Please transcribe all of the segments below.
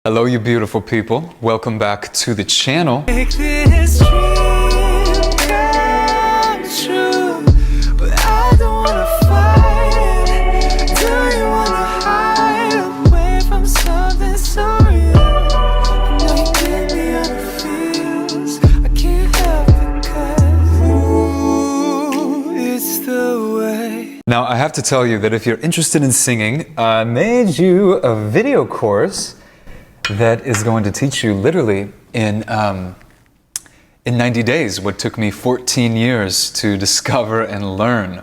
Hello, you beautiful people. Welcome back to the channel. Make this dream come true, but I don't wanna fight. Do you wanna hide away from something so real? I know you get me on the feels. I can't help it 'cause ooh, it's the way. Now, I have to tell you that if you're interested in singing, I made you a video course that is going to teach you literally in 90 days what took me 14 years to discover and learn.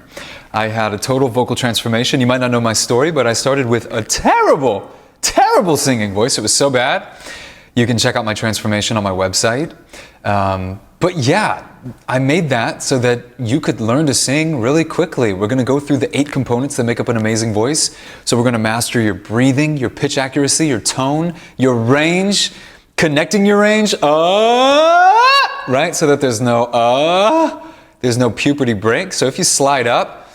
I had a total vocal transformation. You might not know my story, but I started with a terrible singing voice. It was so bad. You can check out my transformation on my website. But yeah, I made that so that you could learn to sing really quickly. We're gonna go through the 8 components that make up an amazing voice. So we're gonna master your breathing, your pitch accuracy, your tone, your range, connecting your range, right? So that there's no puberty break. So if you slide up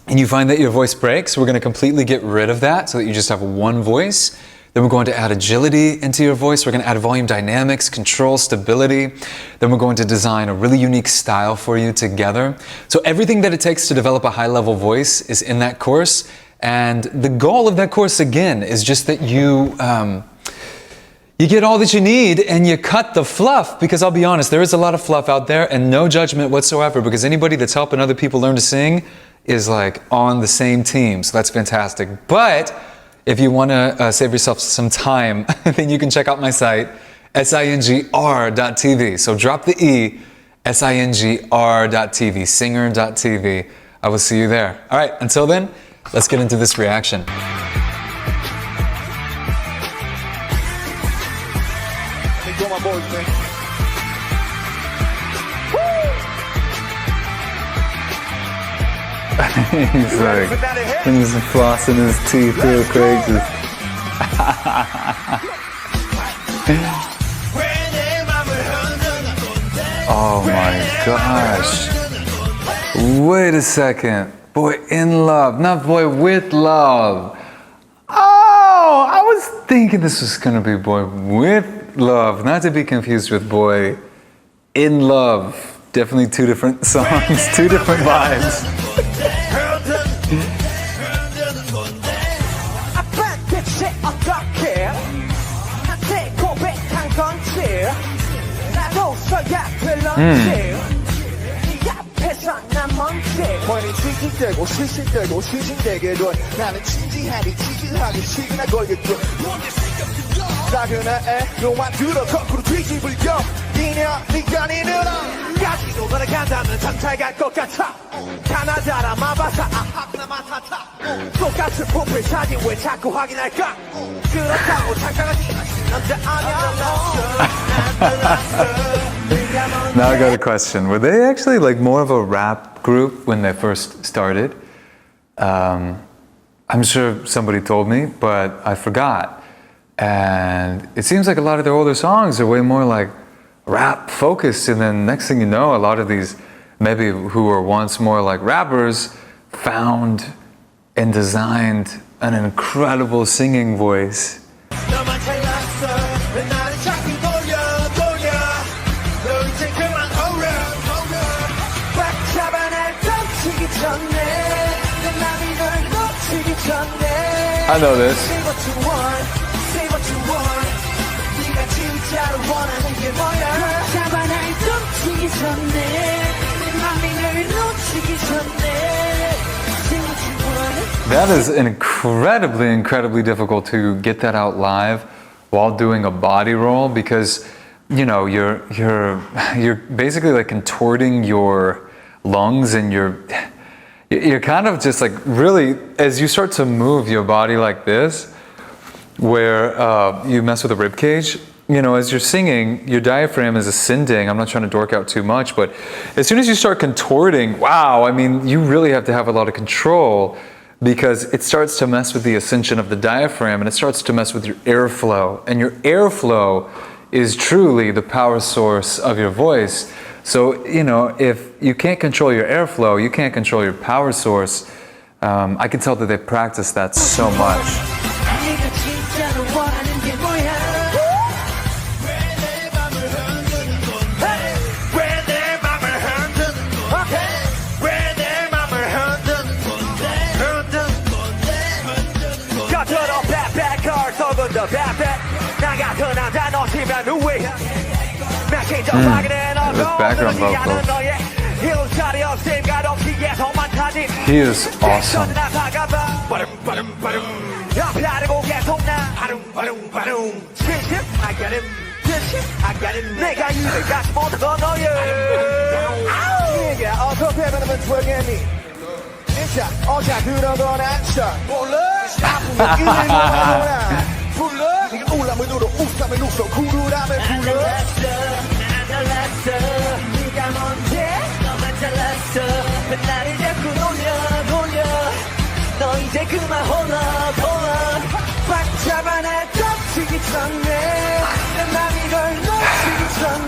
and you find that your voice breaks, we're gonna completely get rid of that so that you just have one voice. Then we're going to add agility into your voice. We're going to add volume dynamics, control, stability. Then we're going to design a really unique style for you together. So everything that it takes to develop a high-level voice is in that course. And the goal of that course, again, is just that you get all that you need and you cut the fluff. Because I'll be honest, there is a lot of fluff out there and no judgment whatsoever, because anybody that's helping other people learn to sing is like on the same team. So that's fantastic. But if you want to save yourself some time, then you can check out my site, singr.tv. So drop the E, singr.tv, singer.tv. I will see you there. All right, until then, let's get into this reaction. He's like, he's flossing his teeth real crazy. Oh my gosh. Wait a second. Boy in love, not boy with love. Oh, I was thinking this was gonna be boy with love, not to be confused with boy in love. Definitely 2 different songs, 2 different vibes. Now I got a question. Were they actually like more of a rap group when they first started? I'm sure somebody told me, but I forgot. And it seems like a lot of their older songs are way more like rap focused, and then next thing you know, a lot of these maybe who were once more like rappers found and designed an incredible singing voice. I know this. That is incredibly difficult to get that out live while doing a body roll, because you know you're basically like contorting your lungs, and you're kind of just like really, as you start to move your body like this, where you mess with the rib cage, you know, as you're singing, your diaphragm is ascending. I'm not trying to dork out too much, but as soon as you start contorting, wow, I mean, you really have to have a lot of control, because it starts to mess with the ascension of the diaphragm, and it starts to mess with your airflow. And your airflow is truly the power source of your voice. So, you know, if you can't control your airflow, you can't control your power source. I can tell that they practice that so much. the bad bet 나 같은 남자 놓치면 누구야 This background vocal. He is awesome.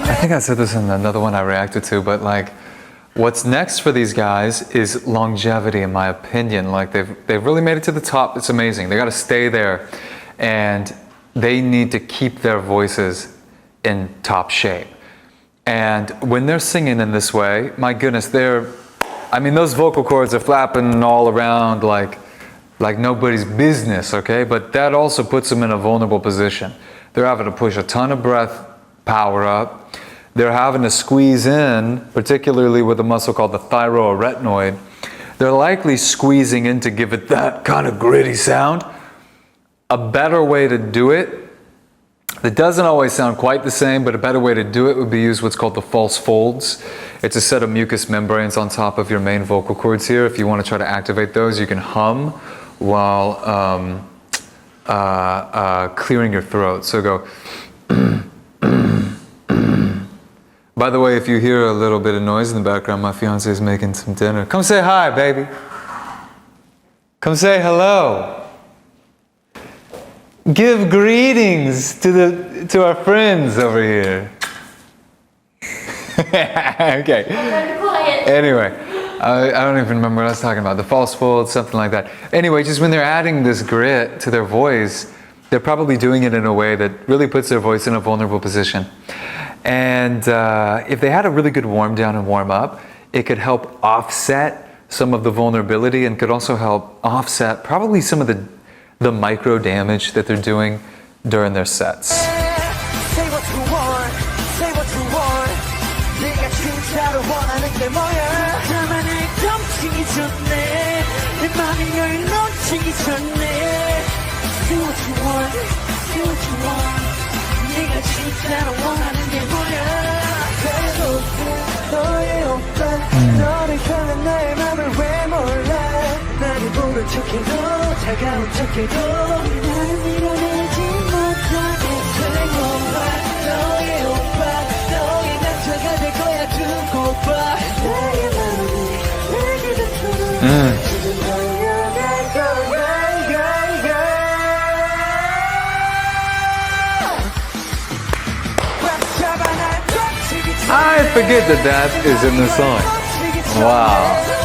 I think I said this in another one I reacted to, but like, what's next for these guys is longevity, in my opinion. Like they've really made it to the top. It's amazing. They got to stay there, and they need to keep their voices in top shape. And when they're singing in this way, my goodness, those vocal cords are flapping all around like nobody's business, okay? But that also puts them in a vulnerable position. They're having to push a ton of breath power up. They're having to squeeze in, particularly with a muscle called the thyroarytenoid. They're likely squeezing in to give it that kind of gritty sound. A better way to do it, that doesn't always sound quite the same, but a better way to do it would be use what's called the false folds. It's a set of mucous membranes on top of your main vocal cords here. If you want to try to activate those, you can hum while clearing your throat. So go. By the way, if you hear a little bit of noise in the background, my fiance is making some dinner. Come say hi, baby. Come say hello. Give greetings to our friends over here. Okay. Anyway, I don't even remember what I was talking about. The false folds, something like that. Anyway, just when they're adding this grit to their voice, they're probably doing it in a way that really puts their voice in a vulnerable position. And if they had a really good warm down and warm up, it could help offset some of the vulnerability and could also help offset probably some of the micro damage that they're doing during their sets. Say what you want, say what you want. 네가 진짜로 원하는 게 뭐야? 나만의 감정이 좋네. 내 맘이 널 놓치기 전에. Say what you want, say what you want. 네가 진짜로 원하는 게 뭐야? 배고픈 너의 오빠, 너를 향한 나의 맘을 왜 몰라? 나를 모른 척해도 차가운 척해도 나는 밀어내지 못하게 된 오빠, 너의 오빠, 너의 남자가 될 거야 두고 봐. 나의 마음이 내게 닿도록 지금 달려갈 거야. I forget that is in the song. Wow.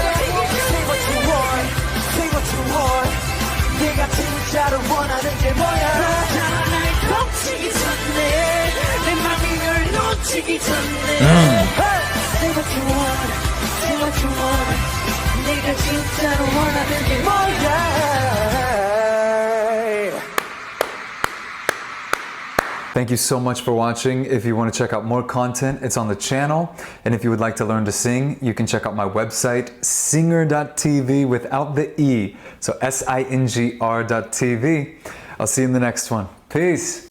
Thank you so much for watching. If you want to check out more content, it's on the channel. And if you would like to learn to sing, you can check out my website, singer.tv without the E. So SINGR.tv. I'll see you in the next one. Peace.